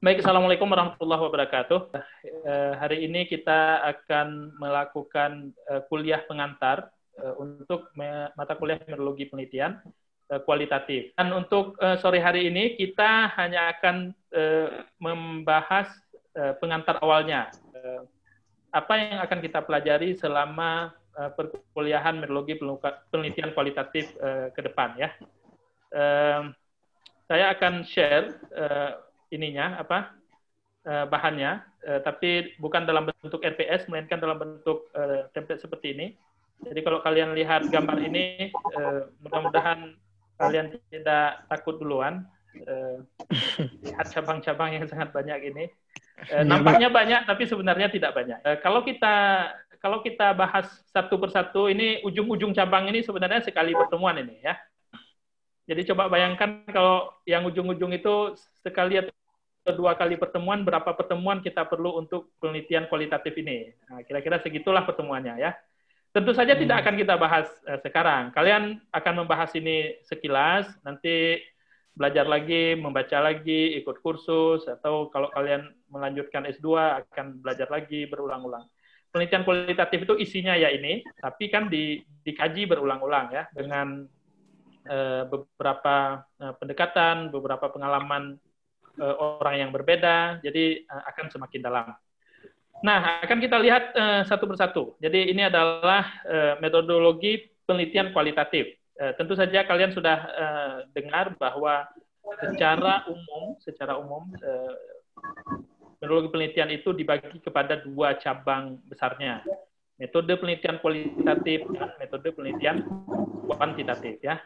Baik, Assalamualaikum warahmatullahi wabarakatuh. Hari ini kita akan melakukan kuliah pengantar untuk mata kuliah metodologi penelitian kualitatif. Dan untuk sore hari ini kita hanya akan membahas pengantar awalnya. Apa yang akan kita pelajari selama perkuliahan metodologi penelitian kualitatif ke depan, ya. Saya akan share bahannya, tapi bukan dalam bentuk RPS, melainkan dalam bentuk template seperti ini. Jadi kalau kalian lihat gambar ini, mudah-mudahan kalian tidak takut duluan. Lihat cabang-cabang yang sangat banyak ini. Nampaknya banyak, tapi sebenarnya tidak banyak. Kalau kita bahas satu persatu, ini ujung-ujung cabang ini sebenarnya sekali pertemuan ini, ya. Jadi coba bayangkan kalau yang ujung-ujung itu sekali atau dua kali pertemuan, berapa pertemuan kita perlu untuk penelitian kualitatif ini. Nah, kira-kira segitulah pertemuannya, ya. Tentu saja tidak akan kita bahas sekarang. Kalian akan membahas ini sekilas, nanti belajar lagi, membaca lagi, ikut kursus, atau kalau kalian melanjutkan S2 akan belajar lagi berulang-ulang. Penelitian kualitatif itu isinya ya ini, tapi kan dikaji berulang-ulang, ya, dengan beberapa pendekatan, beberapa pengalaman orang yang berbeda, jadi akan semakin dalam. Nah, akan kita lihat satu persatu. Jadi ini adalah metodologi penelitian kualitatif. Tentu saja kalian sudah dengar bahwa secara umum metodologi penelitian itu dibagi kepada dua cabang besarnya. Metode penelitian kualitatif dan metode penelitian kuantitatif, ya.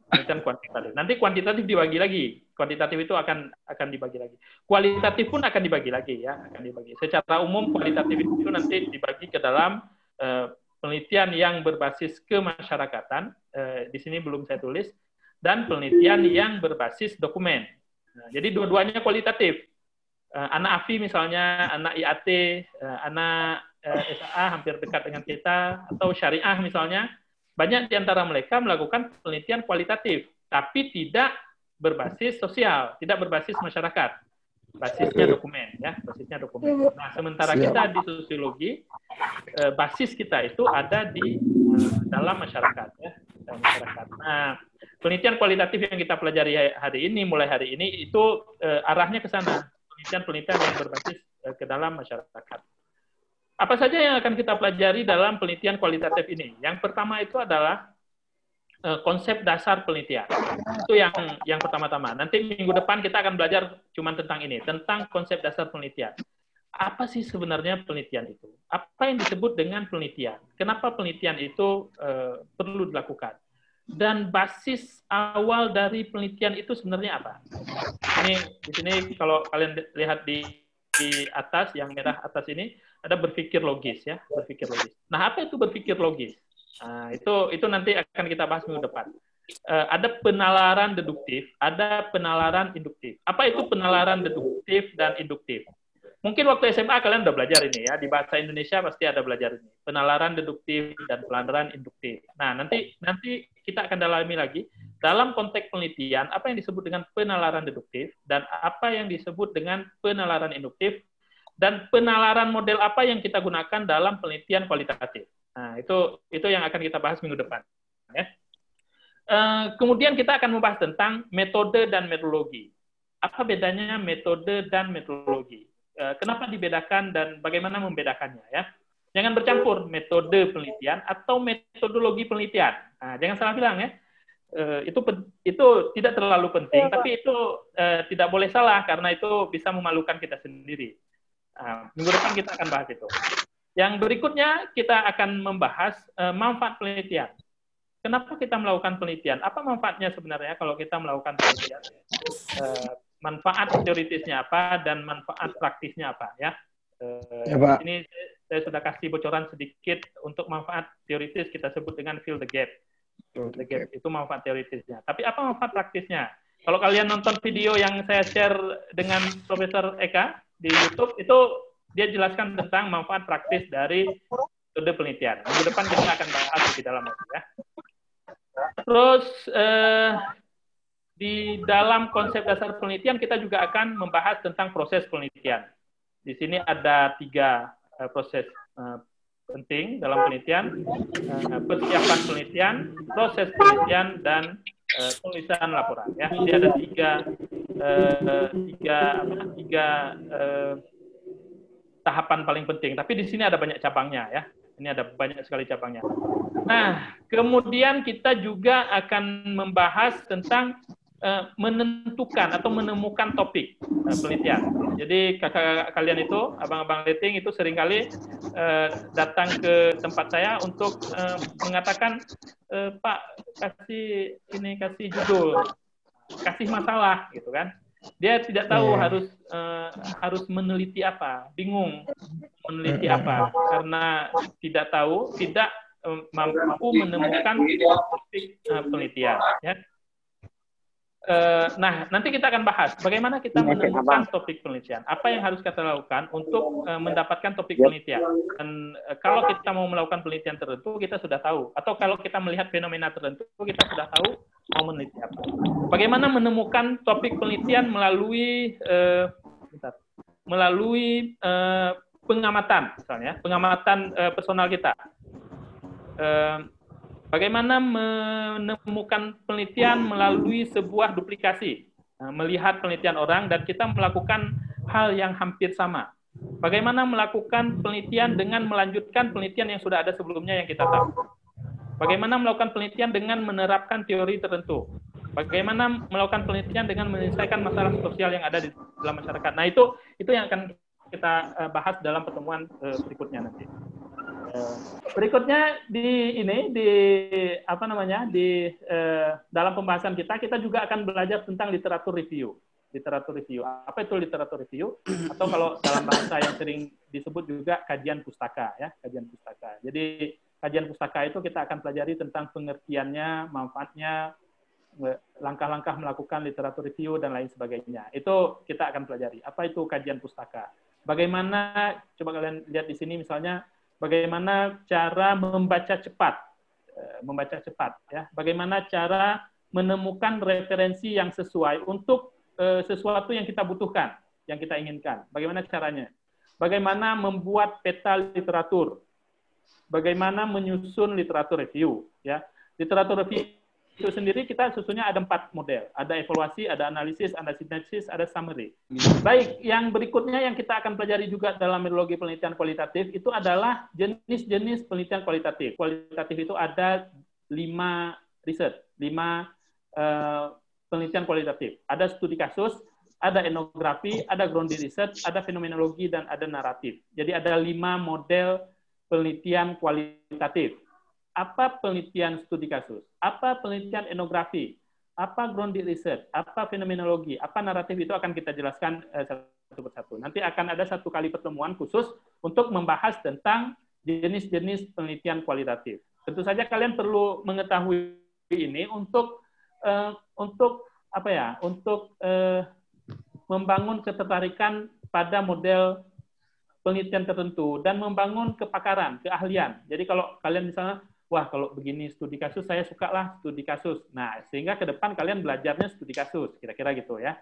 Penelitian kuantitatif. Nanti kuantitatif dibagi lagi, kuantitatif itu akan dibagi lagi. Kualitatif pun akan dibagi lagi, ya, akan dibagi. Secara umum kualitatif itu nanti dibagi ke dalam penelitian yang berbasis kemasyarakatan, di sini belum saya tulis, dan penelitian yang berbasis dokumen. Nah, jadi dua-duanya kualitatif. Anak AFI misalnya, anak IAT, anak SA hampir dekat dengan kita, atau syariah misalnya, banyak di antara mereka melakukan penelitian kualitatif, tapi tidak berbasis sosial, tidak berbasis masyarakat. Basisnya dokumen, ya, basisnya dokumen. Nah, sementara kita di sosiologi, basis kita itu ada di dalam masyarakat, ya, dalam masyarakat. Nah, penelitian kualitatif yang kita pelajari hari ini, mulai hari ini, itu arahnya ke sana, penelitian-penelitian yang berbasis ke dalam masyarakat. Apa saja yang akan kita pelajari dalam penelitian kualitatif ini? Yang pertama itu adalah konsep dasar penelitian. Itu yang pertama-tama. Nanti minggu depan kita akan belajar cuma tentang ini, tentang konsep dasar penelitian. Apa sih sebenarnya penelitian itu? Apa yang disebut dengan penelitian? Kenapa penelitian itu perlu dilakukan? Dan basis awal dari penelitian itu sebenarnya apa? Ini di sini kalau kalian lihat di atas, yang merah atas ini, ada berpikir logis, ya, berpikir logis. Nah, apa itu berpikir logis? Nah, itu nanti akan kita bahas minggu depan. Ada penalaran deduktif, ada penalaran induktif. Apa itu penalaran deduktif dan induktif? Mungkin waktu SMA kalian udah belajar ini, ya, di bahasa Indonesia pasti ada belajar ini. Penalaran deduktif dan penalaran induktif. Nah, nanti kita akan dalami lagi dalam konteks penelitian apa yang disebut dengan penalaran deduktif dan apa yang disebut dengan penalaran induktif, dan penalaran model apa yang kita gunakan dalam penelitian kualitatif. Nah, itu yang akan kita bahas minggu depan, ya. Kemudian kita akan membahas tentang metode dan metodologi. Apa bedanya metode dan metodologi? Kenapa dibedakan dan bagaimana membedakannya, ya? Jangan bercampur metode penelitian atau metodologi penelitian. Nah, jangan salah bilang, ya. Itu tidak terlalu penting, tapi itu tidak boleh salah karena itu bisa memalukan kita sendiri. Minggu depan kita akan bahas itu. Yang berikutnya kita akan membahas manfaat penelitian. Kenapa kita melakukan penelitian? Apa manfaatnya sebenarnya kalau kita melakukan penelitian? Manfaat teoritisnya apa dan manfaat praktisnya apa, ya? Di sini saya sudah kasih bocoran sedikit. Untuk manfaat teoritis kita sebut dengan fill the gap. The gap itu manfaat teoritisnya. Tapi apa manfaat praktisnya? Kalau kalian nonton video yang saya share dengan Profesor Eka di YouTube, itu dia jelaskan tentang manfaat praktis dari metode penelitian. Minggu depan kita akan bahas lebih dalam lagi, ya. Terus di dalam konsep dasar penelitian kita juga akan membahas tentang proses penelitian. Di sini ada 3 proses penting dalam penelitian: persiapan penelitian, proses penelitian, dan tulisan laporan. Ya, jadi ada tiga tahapan paling penting. Tapi di sini ada banyak cabangnya, ya. Ini ada banyak sekali cabangnya. Nah, kemudian kita juga akan membahas tentang menentukan atau menemukan topik penelitian. Jadi kakak kalian itu, abang-abang letting itu seringkali datang ke tempat saya untuk mengatakan, Pak, kasih judul, kasih masalah, gitu kan? Dia tidak tahu harus meneliti apa, bingung meneliti apa karena tidak tahu, tidak mampu menemukan topik penelitian. Ya. Nah, nanti kita akan bahas bagaimana kita menemukan topik penelitian. Apa yang harus kita lakukan untuk mendapatkan topik penelitian. Dan kalau kita mau melakukan penelitian tertentu, kita sudah tahu. Atau kalau kita melihat fenomena tertentu, kita sudah tahu mau meneliti apa. Bagaimana menemukan topik penelitian melalui pengamatan, misalnya pengamatan personal kita. Bagaimana menemukan penelitian melalui sebuah duplikasi, melihat penelitian orang dan kita melakukan hal yang hampir sama. Bagaimana melakukan penelitian dengan melanjutkan penelitian yang sudah ada sebelumnya yang kita tahu. Bagaimana melakukan penelitian dengan menerapkan teori tertentu. Bagaimana melakukan penelitian dengan menyelesaikan masalah sosial yang ada di dalam masyarakat. Nah, itu yang akan kita bahas dalam pertemuan berikutnya nanti. Berikutnya dalam pembahasan kita juga akan belajar tentang literatur review. Literatur review. Apa itu literatur review? Atau kalau dalam bahasa yang sering disebut juga kajian pustaka, ya, kajian pustaka. Jadi kajian pustaka itu kita akan pelajari tentang pengertiannya, manfaatnya, langkah-langkah melakukan literatur review dan lain sebagainya. Itu kita akan pelajari. Apa itu kajian pustaka? Bagaimana, coba kalian lihat di sini misalnya, bagaimana cara membaca cepat, ya. Bagaimana cara menemukan referensi yang sesuai untuk sesuatu yang kita butuhkan, yang kita inginkan. Bagaimana caranya? Bagaimana membuat peta literatur? Bagaimana menyusun literatur review? Ya, literatur review itu sendiri kita susunnya ada 4 model. Ada evaluasi, ada analisis, ada sintesis, ada summary. Baik, yang berikutnya yang kita akan pelajari juga dalam metodologi penelitian kualitatif itu adalah jenis-jenis penelitian kualitatif. Kualitatif itu ada 5 penelitian kualitatif. Ada studi kasus, ada etnografi, ada grounded research, ada fenomenologi, dan ada naratif. Jadi ada 5 model penelitian kualitatif. Apa penelitian studi kasus, apa penelitian etnografi, apa grounded research, apa fenomenologi, apa naratif, itu akan kita jelaskan satu persatu. Nanti akan ada 1 kali pertemuan khusus untuk membahas tentang jenis-jenis penelitian kualitatif. Tentu saja kalian perlu mengetahui ini untuk membangun ketertarikan pada model penelitian tertentu dan membangun kepakaran, keahlian. Jadi kalau kalian misalnya, wah kalau begini studi kasus, saya suka lah studi kasus. Nah, sehingga ke depan kalian belajarnya studi kasus, kira-kira gitu ya.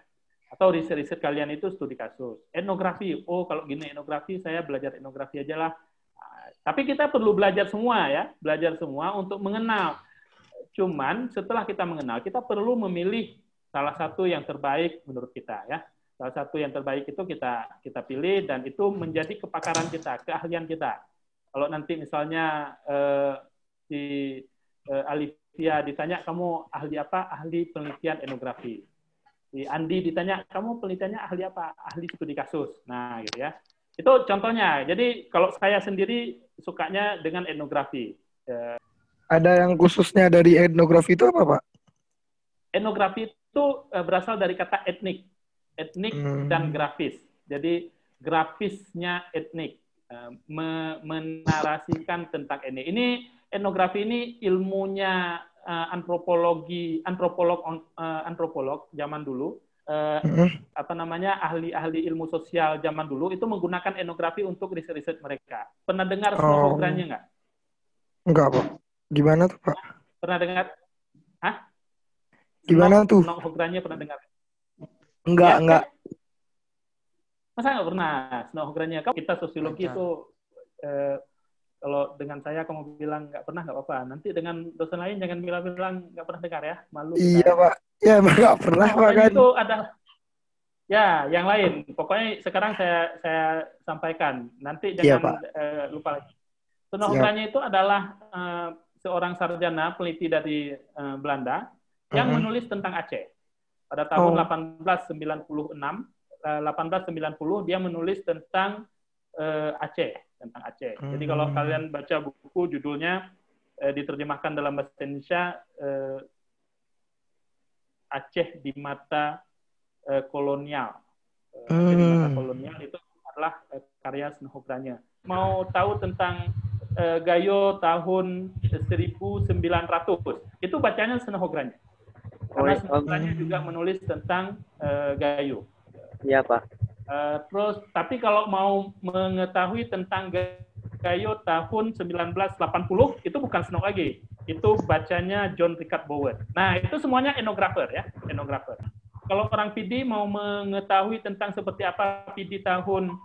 Atau riset-riset kalian itu studi kasus. Etnografi, oh kalau gini etnografi, saya belajar etnografi aja lah. Nah, tapi kita perlu belajar semua ya, belajar semua untuk mengenal. Cuman setelah kita mengenal, kita perlu memilih salah satu yang terbaik menurut kita ya. Salah satu yang terbaik itu kita pilih dan itu menjadi kepakaran kita, keahlian kita. Kalau nanti misalnya si Alivia ditanya, kamu ahli apa? Ahli penelitian etnografi. Si Andi ditanya, kamu penelitiannya ahli apa? Ahli studi kasus. Nah, gitu ya. Itu contohnya. Jadi kalau saya sendiri sukanya dengan etnografi. Ada yang khususnya dari etnografi itu apa, Pak? Etnografi itu berasal dari kata etnik dan grafis. Jadi grafisnya etnik, menarasikan tentang ini. Ini etnografi ini ilmunya antropolog zaman dulu, ahli-ahli ilmu sosial zaman dulu itu menggunakan etnografi untuk riset-riset mereka. Pernah dengar snowmography nggak? Enggak, Pak. Gimana tuh, Pak? Pernah dengar? Hah? Gimana tuh? Snohogranya pernah dengar? Enggak. Masa nggak pernah snohogranya? Kalau kita sosiologi itu kalau dengan saya kamu bilang nggak pernah nggak apa-apa. Nanti dengan dosen lain jangan bilang nggak pernah dengar ya, malu kita. Iya, Pak. Ya, emang nggak pernah, Pak, kan? Itu adalah ya yang lain. Pokoknya sekarang saya sampaikan. Nanti Iya, jangan Pak. lupa lagi. Snohogranya itu adalah seorang sarjana peneliti dari Belanda yang menulis tentang Aceh. Pada tahun 1890 dia menulis tentang Aceh, tentang Aceh. Jadi kalau kalian baca buku judulnya diterjemahkan dalam bahasa Indonesia Aceh di mata kolonial. Aceh di mata kolonial itu adalah karya Snohogranya. Mau tahu tentang Gayo tahun 1900, itu bacanya Snohogranya. Karena Snohogranya juga menulis tentang Gayo. Iya, Pak. Terus, tapi kalau mau mengetahui tentang Gayo tahun 1980, itu bukan Snow lagi. Itu bacanya John Richard Bowen. Nah, itu semuanya enografer ya, enografer. Kalau orang PD mau mengetahui tentang seperti apa PD tahun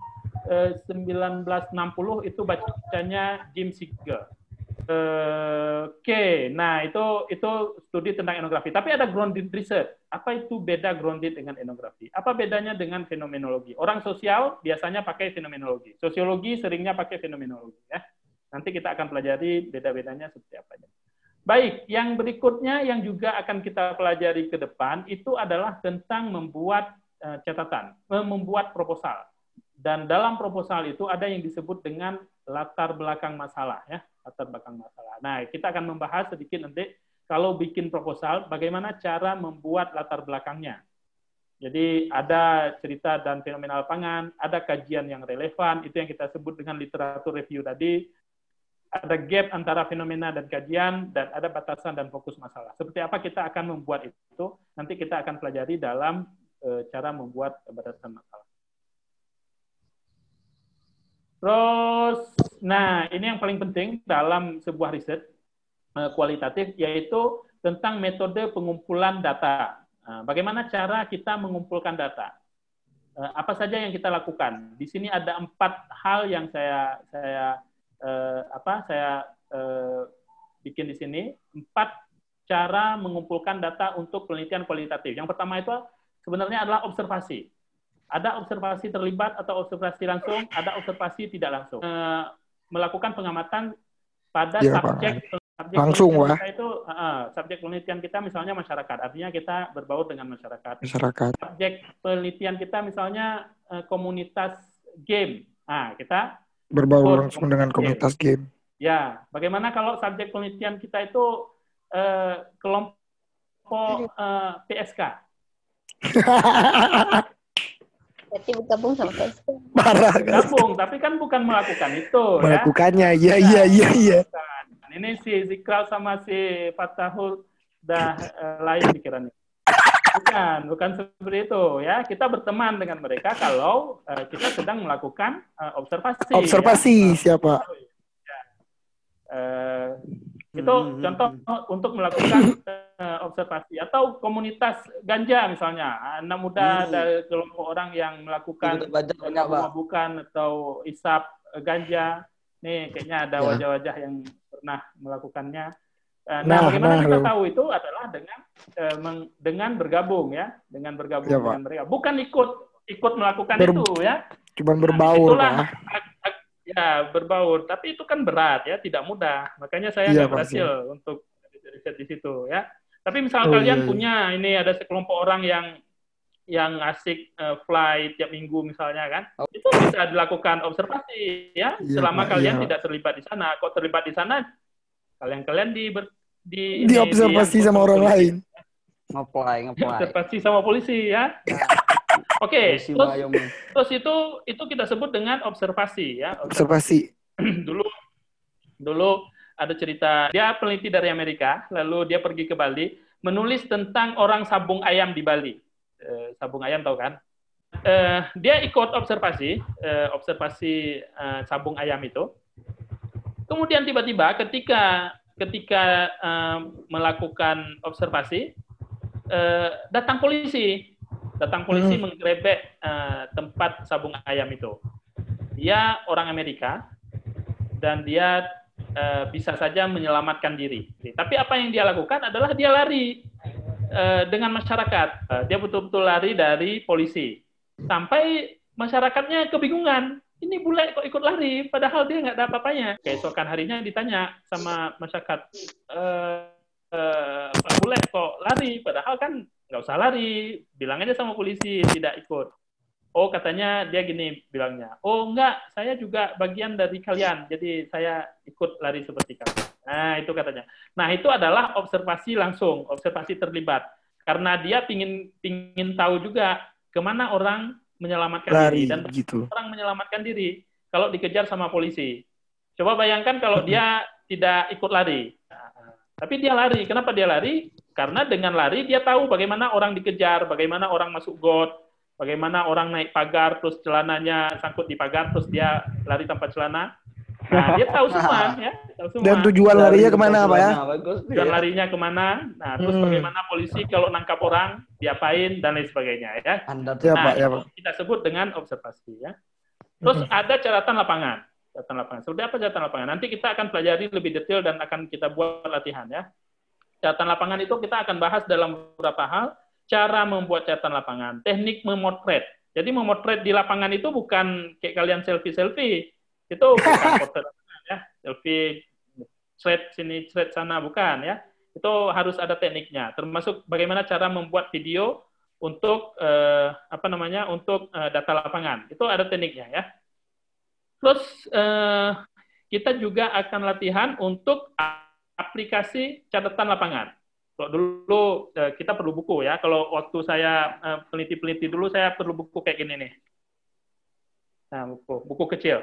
1960, itu bacanya Jim Siegel. Oke, nah itu studi tentang enografi. Tapi ada grounded research. Apa itu beda grounded dengan enografi? Apa bedanya dengan fenomenologi? Orang sosial biasanya pakai fenomenologi. Sosiologi seringnya pakai fenomenologi. Ya. Nanti kita akan pelajari beda-bedanya seperti apa. Baik, yang berikutnya yang juga akan kita pelajari ke depan itu adalah tentang membuat catatan, membuat proposal. Dan dalam proposal itu ada yang disebut dengan latar belakang masalah, ya, latar belakang masalah. Nah, kita akan membahas sedikit nanti kalau bikin proposal, bagaimana cara membuat latar belakangnya. Jadi ada cerita dan fenomena lapangan, ada kajian yang relevan, itu yang kita sebut dengan literatur review tadi. Ada gap antara fenomena dan kajian, dan ada batasan dan fokus masalah. Seperti apa kita akan membuat itu, nanti kita akan pelajari dalam cara membuat batasan masalah. Terus, nah ini yang paling penting dalam sebuah riset kualitatif, yaitu tentang metode pengumpulan data. Bagaimana cara kita mengumpulkan data? Apa saja yang kita lakukan? Di sini ada 4 hal yang saya bikin di sini. 4 cara mengumpulkan data untuk penelitian kualitatif. Yang pertama itu sebenarnya adalah observasi. Ada observasi terlibat atau observasi langsung, ada observasi tidak langsung. Melakukan pengamatan pada subjek langsung, penelitian kita itu, subjek penelitian kita misalnya masyarakat, artinya kita berbaur dengan masyarakat. Subjek penelitian kita misalnya komunitas game, nah kita berbaur langsung dengan komunitas game. Ya, bagaimana kalau subjek penelitian kita itu kelompok PSK? Berarti bergabung sama PSK. Bergabung, tapi kan bukan melakukan itu. Melakukannya, ya? Iya. Ini si Zikral sama si Fatahul udah lain pikirannya. Bukan seperti itu ya. Kita berteman dengan mereka kalau kita sedang melakukan observasi. Observasi ya? Siapa? Itu contoh untuk melakukan observasi. Atau komunitas ganja misalnya, anak muda dari kelompok orang yang melakukan bukan atau isap ganja. Nih kayaknya ada wajah-wajah yang pernah melakukannya. Nah, bagaimana kita tahu itu adalah dengan bergabung ya, dengan bergabung dengan mereka. Bukan ikut melakukan itu ya. Cuman berbaur, Pak. Ya, berbaur. Tapi itu kan berat ya, tidak mudah. Makanya saya nggak berhasil untuk riset di situ ya. Tapi misalnya kalian punya ini ada sekelompok orang yang asik fly tiap minggu misalnya kan, itu bisa dilakukan observasi ya, selama kalian tidak terlibat di sana. Kok terlibat di sana, kalian diobservasi sama orang lain. Ngeplay. Observasi sama polisi ya. Oke, terus itu kita sebut dengan observasi ya. Observasi. Dulu ada cerita, dia peneliti dari Amerika, lalu dia pergi ke Bali, menulis tentang orang sabung ayam di Bali. Sabung ayam tahu kan? Dia ikut observasi sabung ayam itu. Kemudian tiba-tiba ketika melakukan observasi, datang polisi menggerebek tempat sabung ayam itu. Dia orang Amerika dan dia bisa saja menyelamatkan diri. Tapi apa yang dia lakukan adalah dia lari dengan masyarakat. Dia betul-betul lari dari polisi. Sampai masyarakatnya kebingungan. Ini bule kok ikut lari, padahal dia nggak ada apa-apanya. Keesokan harinya ditanya sama masyarakat, Pak bule kok lari, padahal kan nggak usah lari, bilang aja sama polisi tidak ikut. Oh, katanya dia gini bilangnya, oh enggak, saya juga bagian dari kalian, jadi saya ikut lari seperti kalian. Nah, itu katanya. Nah, itu adalah observasi langsung, observasi terlibat. Karena dia pingin tahu juga kemana orang menyelamatkan Lari, diri dan gitu. orang menyelamatkan diri kalau dikejar sama polisi. Coba bayangkan kalau dia tidak ikut lari. Tapi dia lari. Kenapa dia lari? Karena dengan lari dia tahu bagaimana orang dikejar, bagaimana orang masuk got, bagaimana orang naik pagar, terus celananya sangkut di pagar, terus dia lari tanpa celana. Nah, dia tahu semua, ya. Tahu semua. Dan tujuan larinya kemana, Pak ya? Tujuan larinya kemana. Nah, terus bagaimana polisi kalau nangkap orang, diapain, dan lain sebagainya, ya. Ya, Nah, Pak, ya, itu Pak. kita sebut dengan observasi, ya. Terus ada catatan lapangan. Catatan lapangan. Seperti apa catatan lapangan? Nanti kita akan pelajari lebih detail dan akan kita buat latihan, ya. Catatan lapangan itu kita akan bahas dalam beberapa hal. Cara membuat catatan lapangan, teknik memotret. Jadi memotret di lapangan itu bukan kayak kalian selfie-selfie. Itu bukan potret, ya. Selfie, thread sini, thread sana, bukan, ya. Itu harus ada tekniknya. Termasuk bagaimana cara membuat video untuk untuk data lapangan. Itu ada tekniknya, ya. Terus kita juga akan latihan untuk aplikasi catatan lapangan. Kalau dulu kita perlu buku, ya. Kalau waktu saya peneliti dulu, saya perlu buku kayak gini nih. Nah, buku kecil.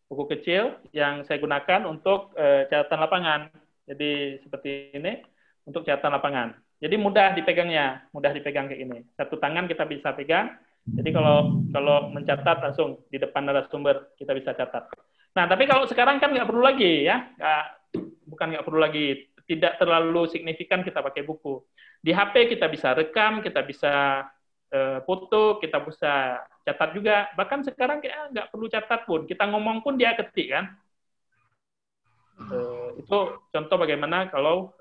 Buku kecil yang saya gunakan untuk catatan lapangan. Jadi seperti ini untuk catatan lapangan. Jadi mudah dipegangnya, mudah dipegang kayak ini. Satu tangan kita bisa pegang. Jadi kalau mencatat langsung di depan narasumber kita bisa catat. Nah, tapi kalau sekarang kan nggak perlu lagi, ya. Bukan nggak perlu lagi. Tidak terlalu signifikan kita pakai buku. Di HP kita bisa rekam, kita bisa foto, kita bisa catat juga. Bahkan sekarang kayak nggak perlu catat pun. Kita ngomong pun dia ketik, kan. Itu contoh bagaimana kalau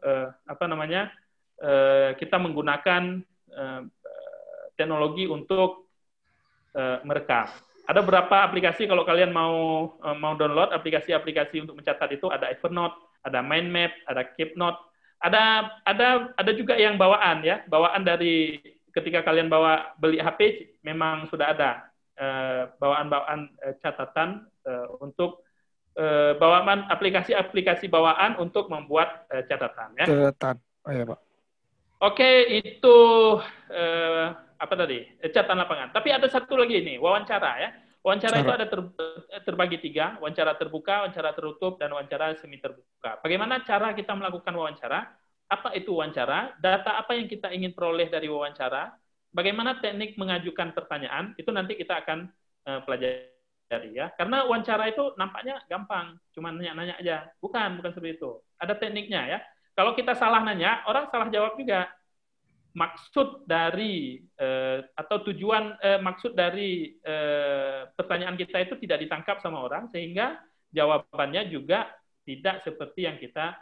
kita menggunakan teknologi untuk merekam. Ada beberapa aplikasi kalau kalian mau download aplikasi-aplikasi untuk mencatat itu ada Evernote, ada Mindmap, ada Keepnote, ada juga yang bawaan, ya, bawaan dari ketika kalian beli HP memang sudah ada bawaan catatan untuk bawaan aplikasi bawaan untuk membuat catatan, ya. Catatan, oh ya Pak. Oke, itu apa tadi? Catatan lapangan. Tapi ada satu lagi nih, wawancara, ya. Wawancara itu ada terbagi 3, wawancara terbuka, wawancara tertutup, dan wawancara semi terbuka. Bagaimana cara kita melakukan wawancara? Apa itu wawancara? Data apa yang kita ingin peroleh dari wawancara? Bagaimana teknik mengajukan pertanyaan? Itu nanti kita akan pelajari, ya. Karena wawancara itu nampaknya gampang, cuma nanya-nanya aja. Bukan seperti itu. Ada tekniknya, ya. Kalau kita salah nanya, orang salah jawab juga. Maksud dari atau tujuan maksud dari pertanyaan kita itu tidak ditangkap sama orang, sehingga jawabannya juga tidak seperti yang kita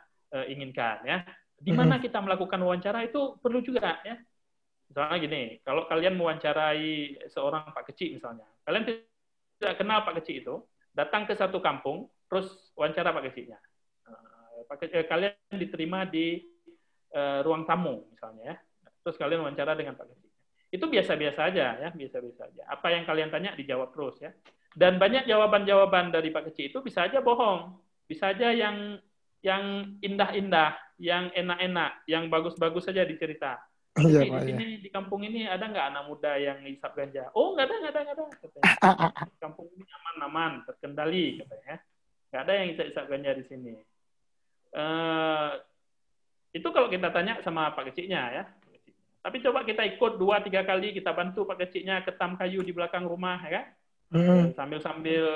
inginkan, ya. Di mana kita melakukan wawancara itu perlu juga, ya. Misalnya gini, kalau kalian mewawancarai seorang Pak Kecik misalnya, kalian tidak kenal Pak Kecik itu, datang ke satu kampung, terus wawancara Pak Keciknya. Kalian diterima di ruang tamu misalnya, ya. Terus kalian wawancara dengan Pak Kecik. Itu biasa-biasa aja, ya, biasa-biasa aja. Apa yang kalian tanya dijawab terus, ya. Dan banyak jawaban-jawaban dari Pak Kecik itu bisa aja bohong, bisa aja yang indah-indah, yang enak-enak, yang bagus-bagus saja dicerita. Iya, Di Pak, sini ya. di kampung ini ada nggak anak muda yang ngisap ganja? Oh, nggak ada, katanya. Kampung ini aman-aman, terkendali, katanya. Nggak ada yang isap ganja di sini. Itu kalau kita tanya sama Pak Keciknya, ya. Tapi coba kita ikut 2-3 kali, kita bantu Pak Keciknya ketam kayu di belakang rumah, ya kan? Sambil-sambil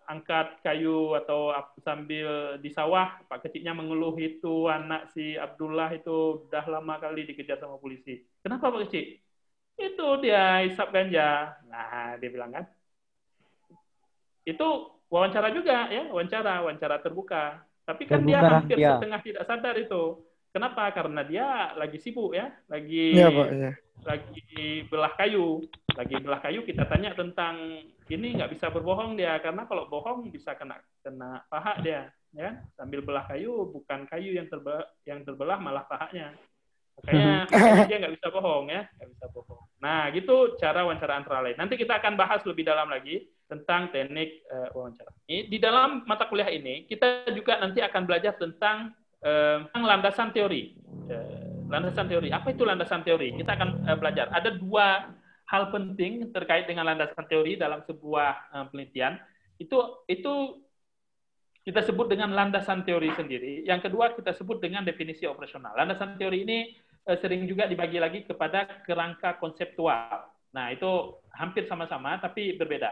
angkat kayu atau sambil di sawah, Pak kecilnya mengeluh itu anak si Abdullah itu udah lama kali dikejar sama polisi. Kenapa Pak kecil? Itu dia hisap ganja. Nah, dia bilang kan. Itu wawancara juga ya, wawancara terbuka. Tapi kan dia hampir setengah tidak sadar itu. Kenapa? Karena dia lagi sibuk ya, lagi belah kayu. Kita tanya tentang ini nggak bisa berbohong dia, karena kalau bohong bisa kena paha dia, ya. Sambil belah kayu, bukan kayu yang terbelah malah pahanya. Makanya dia nggak bisa bohong ya, nggak bisa bohong. Nah, gitu cara wawancara antara lain. Nanti kita akan bahas lebih dalam lagi tentang teknik wawancara. Di dalam mata kuliah ini kita juga nanti akan belajar tentang landasan teori. Landasan teori. Apa itu landasan teori? Kita akan belajar. Ada dua hal penting terkait dengan landasan teori dalam sebuah penelitian. Itu kita sebut dengan landasan teori sendiri. Yang kedua kita sebut dengan definisi operasional. Landasan teori ini sering juga dibagi lagi kepada kerangka konseptual. Nah, itu hampir sama-sama tapi berbeda.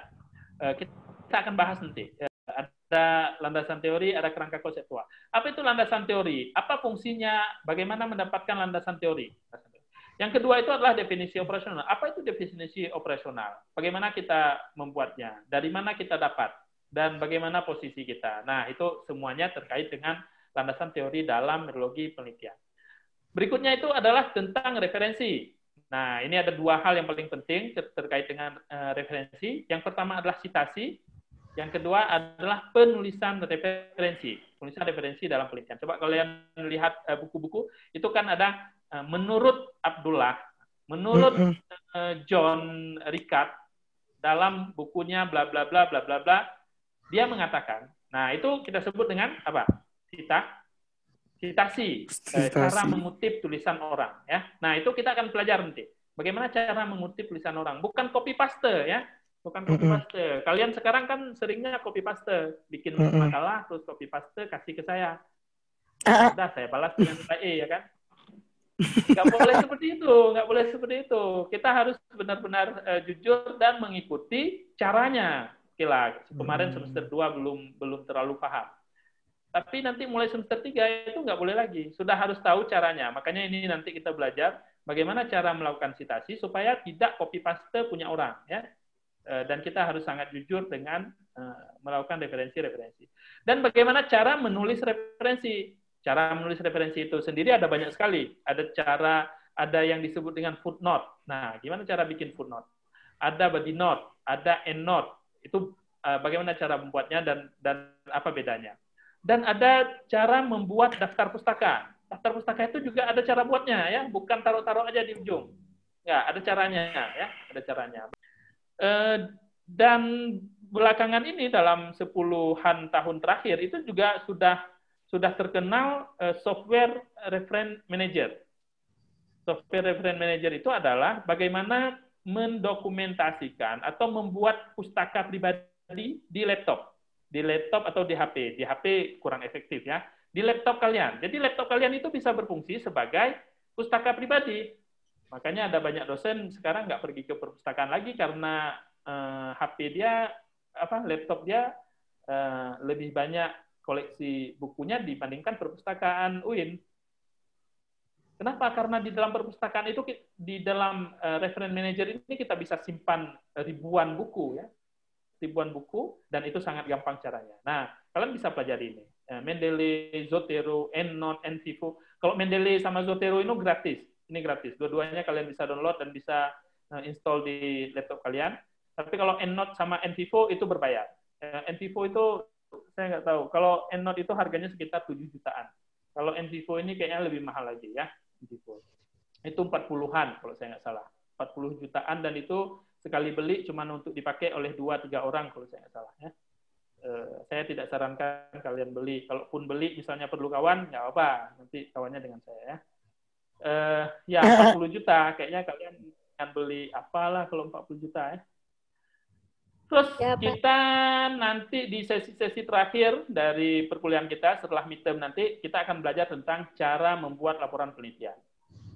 Kita akan bahas nanti. Ada landasan teori, ada kerangka konseptual. Apa itu landasan teori? Apa fungsinya? Bagaimana mendapatkan landasan teori? Yang kedua itu adalah definisi operasional. Apa itu definisi operasional? Bagaimana kita membuatnya? Dari mana kita dapat? Dan bagaimana posisi kita? Nah, itu semuanya terkait dengan landasan teori dalam metodologi penelitian. Berikutnya itu adalah tentang referensi. Nah, ini ada dua hal yang paling penting terkait dengan referensi. Yang pertama adalah citasi. Yang kedua adalah penulisan referensi. Penulisan referensi dalam penelitian. Coba kalian lihat buku-buku, itu kan ada menurut Abdullah, menurut John Ricard, dalam bukunya bla bla bla bla bla bla, dia mengatakan, nah itu kita sebut dengan apa? Citasi. Cara mengutip tulisan orang. Ya. Nah itu kita akan pelajari nanti. Bagaimana cara mengutip tulisan orang? Bukan copy paste ya. Bukan copy paste. Kalian sekarang kan seringnya copy paste, bikin makalah terus copy paste kasih ke saya. Udah saya balas dengan E ya kan. Nggak boleh seperti itu. Kita harus benar-benar jujur dan mengikuti caranya. Oke, kemarin semester 2 belum terlalu paham. Tapi nanti mulai semester 3 itu nggak boleh lagi. Sudah harus tahu caranya. Makanya ini nanti kita belajar bagaimana cara melakukan citasi supaya tidak copy paste punya orang ya. Dan kita harus sangat jujur dengan melakukan referensi. Dan bagaimana cara menulis referensi? Cara menulis referensi itu sendiri ada banyak sekali. Ada yang disebut dengan footnote. Nah, gimana cara bikin footnote? Ada body note, ada endnote. Itu bagaimana cara membuatnya dan apa bedanya? Dan ada cara membuat daftar pustaka. Daftar pustaka itu juga ada cara buatnya ya, bukan taruh-taruh aja di ujung. Ya, ada caranya ya, ada caranya. Dan belakangan ini dalam 10-an tahun terakhir itu juga sudah terkenal software reference manager. Software reference manager itu adalah bagaimana mendokumentasikan atau membuat pustaka pribadi di laptop atau di HP. Di HP kurang efektif ya. Di laptop kalian. Jadi laptop kalian itu bisa berfungsi sebagai pustaka pribadi. Makanya ada banyak dosen sekarang nggak pergi ke perpustakaan lagi karena HP dia, laptop dia lebih banyak koleksi bukunya dibandingkan perpustakaan UIN. Kenapa? Karena di dalam perpustakaan itu, di dalam reference manager ini kita bisa simpan ribuan buku ya, dan itu sangat gampang caranya. Nah, kalian bisa pelajari ini. Mendeley, Zotero, EndNote, NVivo. Kalau Mendeley sama Zotero itu gratis. Ini gratis. Dua-duanya kalian bisa download dan bisa install di laptop kalian. Tapi kalau EndNote sama NVivo itu berbayar. NVivo itu saya nggak tahu. Kalau EndNote itu harganya sekitar 7 jutaan. Kalau NVivo ini kayaknya lebih mahal lagi ya. NVivo. Itu 40-an kalau saya nggak salah. 40 jutaan dan itu sekali beli cuma untuk dipakai oleh 2-3 orang kalau saya nggak salah ya. Saya tidak sarankan kalian beli. Kalaupun beli misalnya perlu kawan, nggak apa-apa. Nanti kawannya dengan saya ya. Ya 40 juta kayaknya kalian akan beli apalah kalau 40 juta ya. Terus kita nanti di sesi-sesi terakhir dari perkuliahan kita setelah midterm nanti kita akan belajar tentang cara membuat laporan penelitian.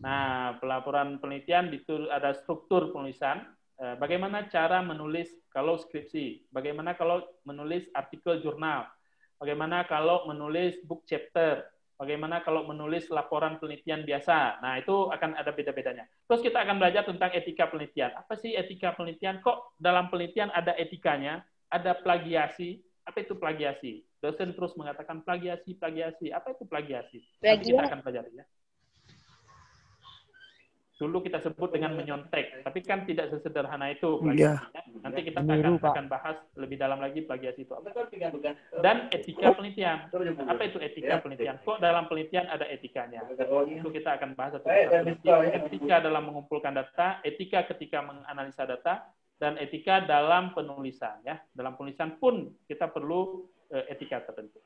Nah, laporan penelitian itu ada struktur penulisan. Bagaimana cara menulis kalau skripsi? Bagaimana kalau menulis artikel jurnal? Bagaimana kalau menulis book chapter? Bagaimana kalau menulis laporan penelitian biasa? Nah, itu akan ada beda-bedanya. Terus kita akan belajar tentang etika penelitian. Apa sih etika penelitian? Kok dalam penelitian ada etikanya? Ada plagiasi? Apa itu plagiasi? Dosen terus mengatakan plagiasi, plagiasi. Apa itu plagiasi? Nanti kita akan pelajari ya. Dulu kita sebut dengan menyontek, tapi kan tidak sesederhana itu plagiasinya. Nanti kita akan bahas lebih dalam lagi plagiasi itu apa. Dan etika penelitian. Apa itu etika penelitian? Kok dalam penelitian ada etikanya? Itu kita akan bahas satu persatu. Etika dalam mengumpulkan data, etika ketika menganalisa data, dan etika dalam penulisan. Ya, dalam penulisan pun kita perlu etika tertentu.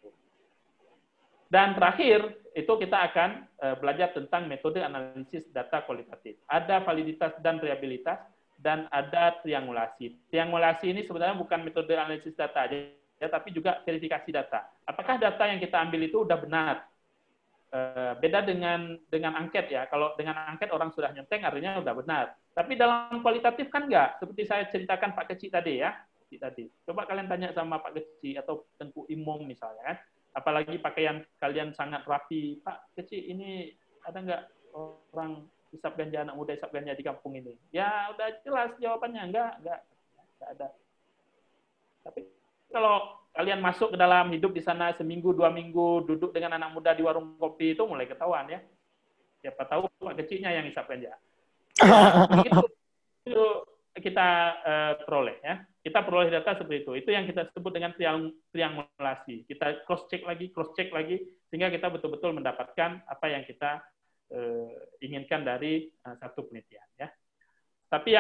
Dan terakhir, itu kita akan belajar tentang metode analisis data kualitatif. Ada validitas dan reliabilitas, dan ada triangulasi. Triangulasi ini sebenarnya bukan metode analisis data aja, ya, tapi juga verifikasi data. Apakah data yang kita ambil itu sudah benar? Beda dengan angket ya. Kalau dengan angket orang sudah nyenteng, artinya sudah benar. Tapi dalam kualitatif kan enggak. Seperti saya ceritakan Pak Kecik tadi ya. Coba kalian tanya sama Pak Kecik atau Tengku Imong misalnya kan. Apalagi pakaian kalian sangat rapi. Pak Kecik, ini ada nggak orang hisap ganja, anak muda hisap ganja di kampung ini? Ya udah jelas jawabannya, enggak ada. Tapi kalau kalian masuk ke dalam hidup di sana seminggu, 2 minggu, duduk dengan anak muda di warung kopi, itu mulai ketahuan ya. Siapa tahu Pak Keciknya yang hisap ganja. Ya, itu kita peroleh ya. Kita peroleh data seperti itu. Itu yang kita sebut dengan triangulasi. Kita cross check lagi, sehingga kita betul-betul mendapatkan apa yang kita inginkan dari satu penelitian. Ya. Tapi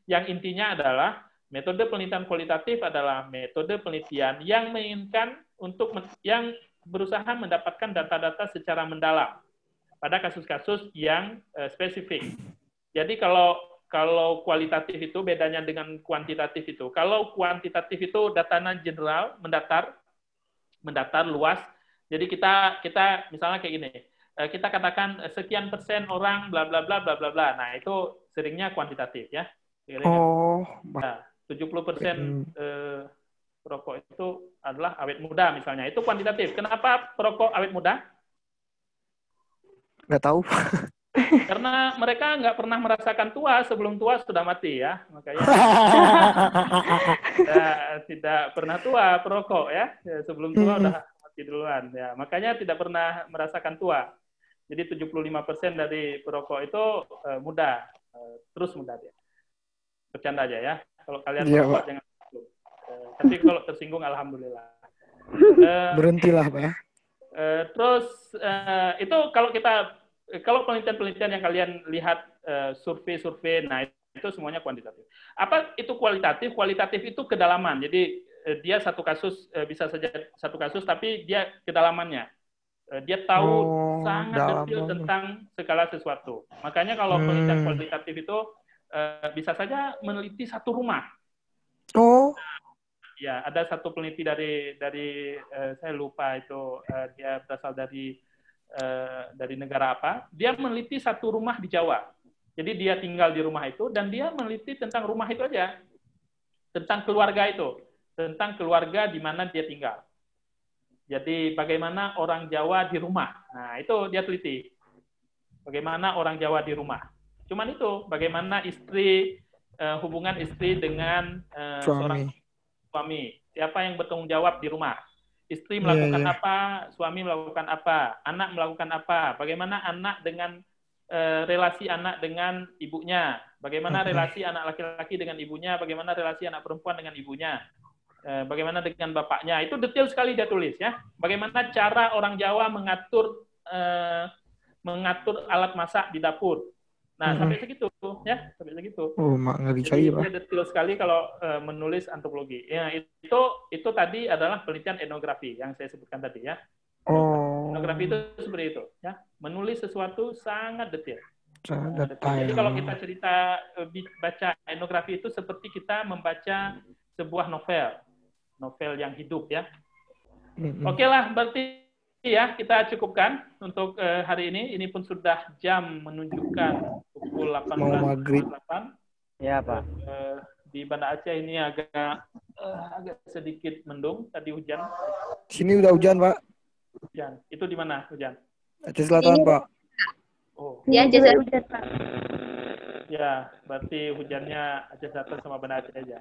yang intinya adalah metode penelitian kualitatif adalah metode penelitian yang menginginkan yang berusaha mendapatkan data-data secara mendalam pada kasus-kasus yang spesifik. Jadi kalau kualitatif itu bedanya dengan kuantitatif itu. Kalau kuantitatif itu datanya general, mendatar luas. Jadi kita misalnya kayak gini. Kita katakan sekian persen orang bla bla bla bla bla bla. Nah, itu seringnya kuantitatif ya. Nah, 70% perokok itu adalah awet muda misalnya. Itu kuantitatif. Kenapa perokok awet muda? Nggak tahu. Karena mereka nggak pernah merasakan tua, sebelum tua sudah mati ya, makanya tidak pernah tua perokok ya, sebelum tua udah mati duluan ya, makanya tidak pernah merasakan tua. Jadi 75% dari perokok itu muda, terus muda dia. Bercanda aja ya, kalau kalian perokok jangan tersinggung. Tapi kalau tersinggung alhamdulillah. Berhentilah Pak. Terus itu kalau penelitian-penelitian yang kalian lihat survei-survei, nah itu semuanya kuantitatif. Apa itu kualitatif? Kualitatif itu kedalaman. Jadi dia satu kasus bisa saja satu kasus, tapi dia kedalamannya. Dia tahu sangat detail tentang segala sesuatu. Makanya kalau penelitian kualitatif itu bisa saja meneliti satu rumah. Ya, ada satu peneliti dari saya lupa itu dia berasal dari negara apa, dia meneliti satu rumah di Jawa. Jadi dia tinggal di rumah itu, dan dia meneliti tentang rumah itu aja. Tentang keluarga itu. Tentang keluarga di mana dia tinggal. Jadi bagaimana orang Jawa di rumah. Nah, itu dia teliti. Bagaimana orang Jawa di rumah. Cuman itu, bagaimana hubungan istri dengan seorang suami. Siapa yang bertanggung jawab di rumah. Istri melakukan apa, suami melakukan apa, anak melakukan apa, bagaimana anak dengan relasi anak dengan ibunya, bagaimana relasi anak laki-laki dengan ibunya, bagaimana relasi anak perempuan dengan ibunya, bagaimana dengan bapaknya. Itu detail sekali dia tulis ya. Bagaimana cara orang Jawa mengatur alat masak di dapur. Nah, sampai segitu ya, sampai segitu. Nggak bisa Jadi ya, Pak. dia detail sekali kalau menulis antropologi. Ya, itu tadi adalah penelitian etnografi yang saya sebutkan tadi ya. Etnografi itu seperti itu ya, menulis sesuatu sangat detail. Jadi kalau kita baca etnografi itu seperti kita membaca sebuah novel yang hidup ya. Oke lah, berarti ya kita cukupkan untuk hari ini. Ini pun sudah jam menunjukkan pukul 18.08. Iya, Pak. Di Banda Aceh ini agak sedikit mendung. Tadi hujan. Sini udah hujan, Pak. Hujan. Itu di mana hujan? Aceh Selatan, Ini- Pak. Oh, Ya, jasa ya. Berarti hujannya Aceh Selatan sama Banda Aceh aja.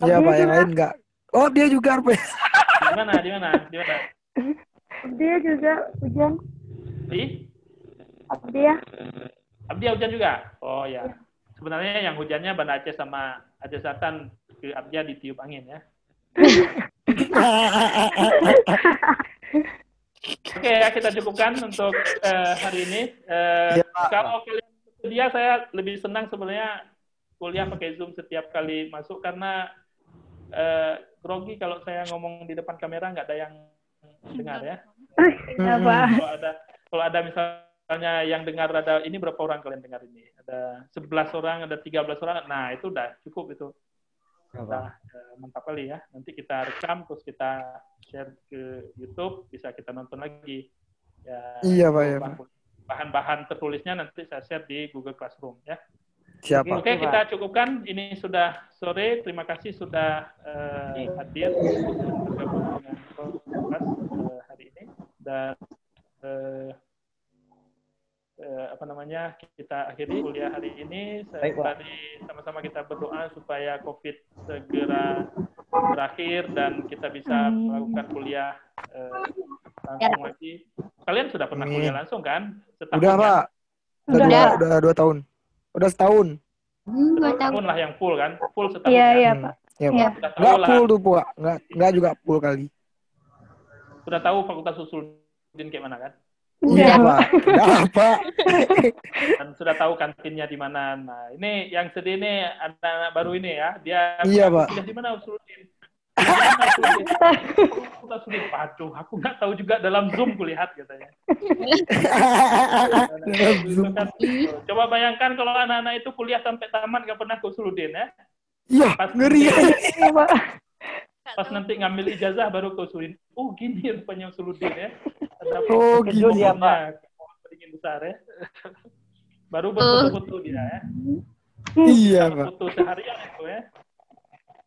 Iya, Pak. Yang lain enggak. Oh, dia juga RP. Di mana? Di mana? Di mana? Dia juga hujan. Di? Dia. Abdia hujan juga? Oh ya. Sebenarnya yang hujannya Banda Aceh sama Aceh Selatan ke Abdia ditiup angin ya. Oke ya, kita cukupkan untuk hari ini. Iya, Pak. Kalau kalian bersedia, saya lebih senang sebenarnya kuliah pakai Zoom setiap kali masuk karena grogi kalau saya ngomong di depan kamera nggak ada yang dengar ya. Iya, Pak. Kalau ada misalnya yang dengar ada ini berapa orang kalian dengar ini? Ada 11 orang, ada 13 orang. Nah, itu udah cukup itu. Udah mantap kali ya. Nanti kita rekam terus kita share ke YouTube, bisa kita nonton lagi. Ya, Iya, Pak. Ya. Bahan-bahan tertulisnya nanti saya share di Google Classroom ya. Siapa? Oke, kita cukupkan. Ini sudah sore. Terima kasih sudah hadir bergabung dengan kelas hari ini. Dan kita akhiri kuliah hari ini. Mari sama-sama kita berdoa supaya COVID segera berakhir dan kita bisa melakukan kuliah langsung lagi. Kalian sudah pernah kuliah langsung kan? Setahun, Udah, kan? Pak. Udah 2 tahun. Udah setahun. 2 tahun. Setahun lah yang full kan? Full setahun. Iya, kan? iya, Pak. Iya, Iya. Pak. Sudah tahu Enggak lah. full tuh, Pak. Enggak juga full kali. Sudah tahu Fakultas Usuluddin kayak mana kan? Iya, Pak. Udah, Pak. Dan sudah tahu kantinnya di mana. Nah, ini yang sedih ini ada anak baru ini ya. Dia Iya, mengaku Pak. kuliah di mana Usuluddin? Kuliah di mana Usuluddin? Fakultas Usuluddin. Waduh, aku nggak tahu juga dalam Zoom kulihat katanya. Itu kan, coba bayangkan kalau anak-anak itu kuliah sampai tamat nggak pernah ke Usuluddin ya. Iya, ngeri. Iya, Pak. Pas nanti ngambil ijazah baru ke Usuluddin. Oh, gini rupanya Usuluddin ya. Ada Oh, gitu dia, Pak. Beringin besar ya. Baru berfoto-foto dia ya. Iya, Pak. Foto seharian itu ya.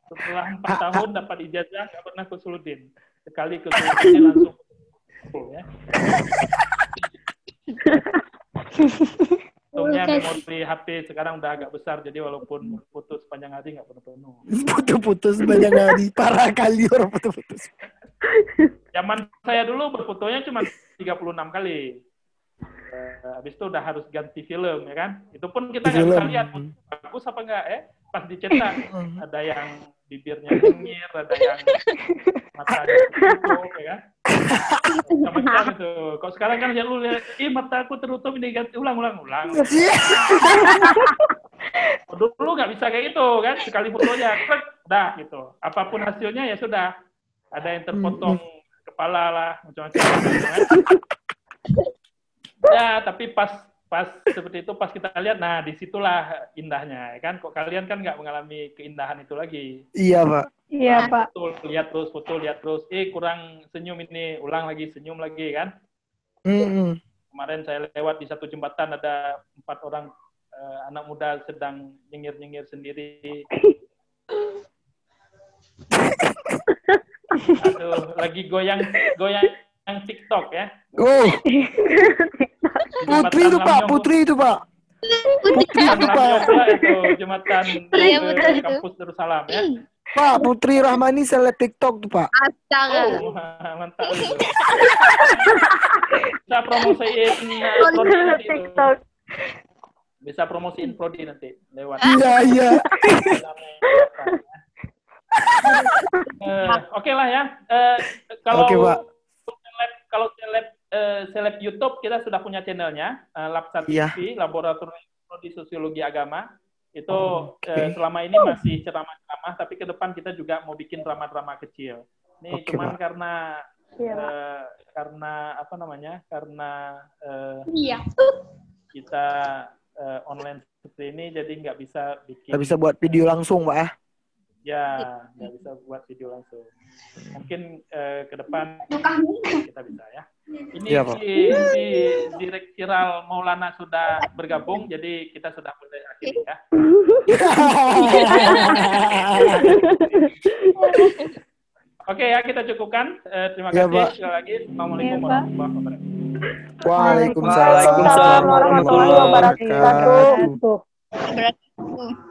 Setelah 4 tahun dapat ijazah nggak pernah ke Usuluddin. Sekali ke Usuluddin langsung full ya. Untungnya memori HP sekarang udah agak besar, jadi walaupun foto sepanjang hari nggak penuh-penuh. Putus-putus banyak hari. Parah kali orang putus-putus. Zaman saya dulu berfotonya cuma 36 kali. Habis itu udah harus ganti film, ya kan? Itu pun kita nggak bisa lihat bagus apa enggak ya. Pas dicetak, ada yang bibirnya nyengir, ada yang matanya tertutup, ya kan? Macam-macam itu. Kok sekarang kan ya lu lihat, mata aku tertutup, ini ganti ulang. Dulu nggak bisa kayak gitu, kan? Sekali fotonya, klik, dah gitu. Apapun hasilnya ya sudah. Ada yang terpotong kepala lah, macam-macam. Gitu, kan? Ya, tapi pas seperti itu, pas kita lihat, nah disitulah indahnya, ya kan? Kok kalian kan nggak mengalami keindahan itu lagi. Iya, Pak. Iya, Pak. Foto lihat terus, kurang senyum ini, ulang lagi, senyum lagi, kan? Kemarin saya lewat di satu jembatan, ada 4 orang anak muda sedang nyengir-nyengir sendiri. Aduh, lagi goyang TikTok ya. Oh. Putri itu, Pak. Putri itu, Pak. Putri itu, Pak. Itu jembatan Iya, betul itu. kampus Darussalam ya. Pak, Putri Rahmani seleb TikTok tuh, Pak. Astaga. Oh, mantap itu. Bisa promosiin Prodi nanti itu. TikTok. Bisa promosiin Prodi nanti lewat. Iya. Oke lah ya. Kalau Oke, Pak. seleb YouTube kita sudah punya channelnya, Labsat Iya. TV, Laboratorium Prodi Sosiologi Agama. Itu selama ini masih ceramah-ceramah, tapi ke depan kita juga mau bikin drama-drama kecil. Ini Oke, cuman Pak. karena apa namanya? Karena Iya. kita online seperti ini, jadi nggak bisa bikin. Nggak bisa buat video langsung, Pak. Ya, nggak bisa buat video langsung. Mungkin ke depan kita bisa ya. Ini Iya, Pak. di Rektoral Maulana sudah bergabung, jadi kita sudah mulai akhir ya. Oke ya, kita cukupkan. Terima Ya, kasih Pak. sekali lagi. Assalamualaikum Ya, Pak. warahmatullahi wabarakatuh. Waalaikumsalam Waalaikumsalam warahmatullahi wabarakatuh. Berarti